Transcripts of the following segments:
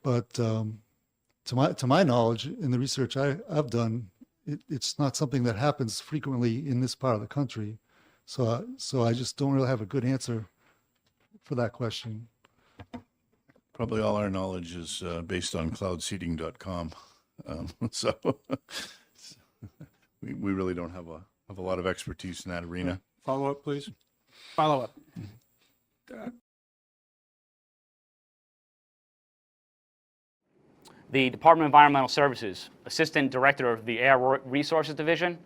But to my knowledge, in the research I've done, it's not something that happens frequently in this part of the country. So I just don't really have a good answer for that question. Probably all our knowledge is based on cloudseeding.com. So we really don't have a lot of expertise in that arena. Follow up, please. Follow up. The Department of Environmental Services, Assistant Director of the Air Resources Division,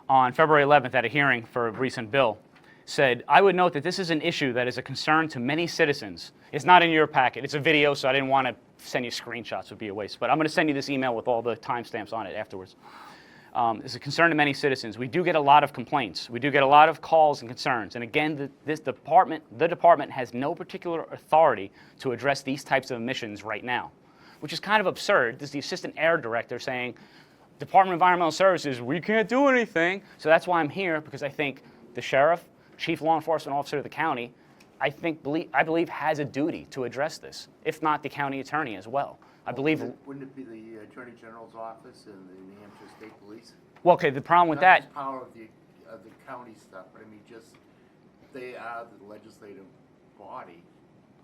on February 11th at a hearing for a recent bill, said, I would note that this is an issue that is a concern to many citizens. It's not in your packet. It's a video, so I didn't want to send you screenshots. It would be a waste. But I'm going to send you this email with all the timestamps on it afterwards. It's a concern to many citizens. We do get a lot of complaints. We do get a lot of calls and concerns. And again, the department has no particular authority to address these types of emissions right now, which is kind of absurd. This is the Assistant Air Director saying, Department of Environmental Services, we can't do anything. So that's why I'm here, because I think the sheriff, chief law enforcement officer of the county, I believe has a duty to address this, if not the county attorney as well. I believe. Wouldn't it be the Attorney General's office and the New Hampshire State Police? Well, okay, the problem with Not that. just power of the county stuff, but I mean, just they are the legislative body.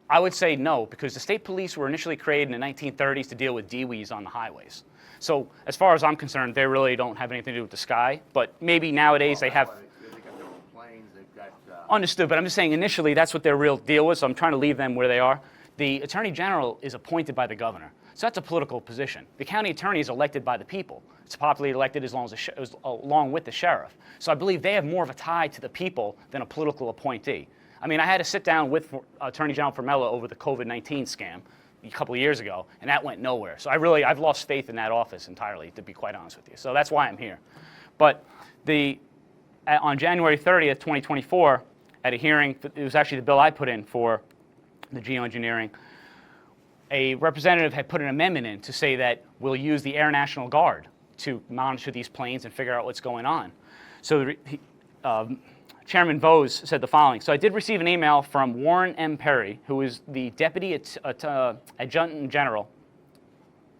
I would say no, because the state police were initially created in the 1930s to deal with DWIs on the highways. So as far as I'm concerned, they really don't have anything to do with the sky. But maybe nowadays they have. They got their own planes. They've got. Understood, but I'm just saying initially that's what their real deal was. So I'm trying to leave them where they are. The Attorney General is appointed by the governor. So that's a political position. The county attorney is elected by the people. It's popularly elected along with the sheriff. So I believe they have more of a tie to the people than a political appointee. I mean, I had to sit down with Attorney General Formella over the COVID-19 scam a couple of years ago, and that went nowhere. So I've lost faith in that office entirely, to be quite honest with you. So that's why I'm here. But on January 30th, 2024, at a hearing, it was actually the bill I put in for the geoengineering, a representative had put an amendment in to say that we'll use the Air National Guard to monitor these planes and figure out what's going on. So Chairman Bose said the following. So I did receive an email from Warren M. Perry, who is the Deputy Adjutant General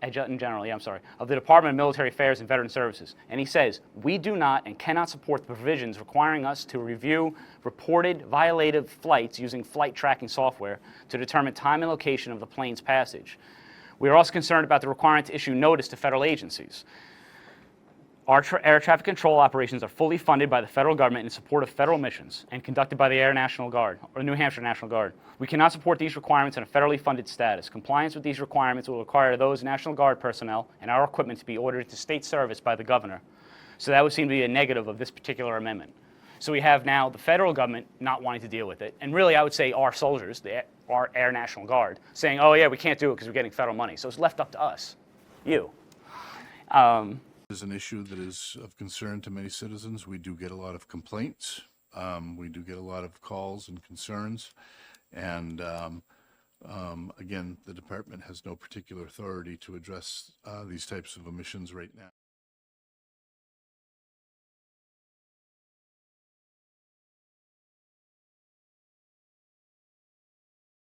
of the Department of Military Affairs and Veteran Services. And he says, we do not and cannot support the provisions requiring us to review reported violative flights using flight tracking software to determine time and location of the plane's passage. We are also concerned about the requirement to issue notice to federal agencies. Our air traffic control operations are fully funded by the federal government in support of federal missions and conducted by the Air National Guard, or New Hampshire National Guard. We cannot support these requirements in a federally funded status. Compliance with these requirements will require those National Guard personnel and our equipment to be ordered into state service by the governor. So that would seem to be a negative of this particular amendment. So we have now the federal government not wanting to deal with it, and really I would say our soldiers, our Air National Guard, saying, oh yeah, we can't do it because we're getting federal money. So it's left up to us, you. Is an issue that is of concern to many citizens. We do get a lot of complaints. We do get a lot of calls and concerns. And again, the department has no particular authority to address these types of emissions right now.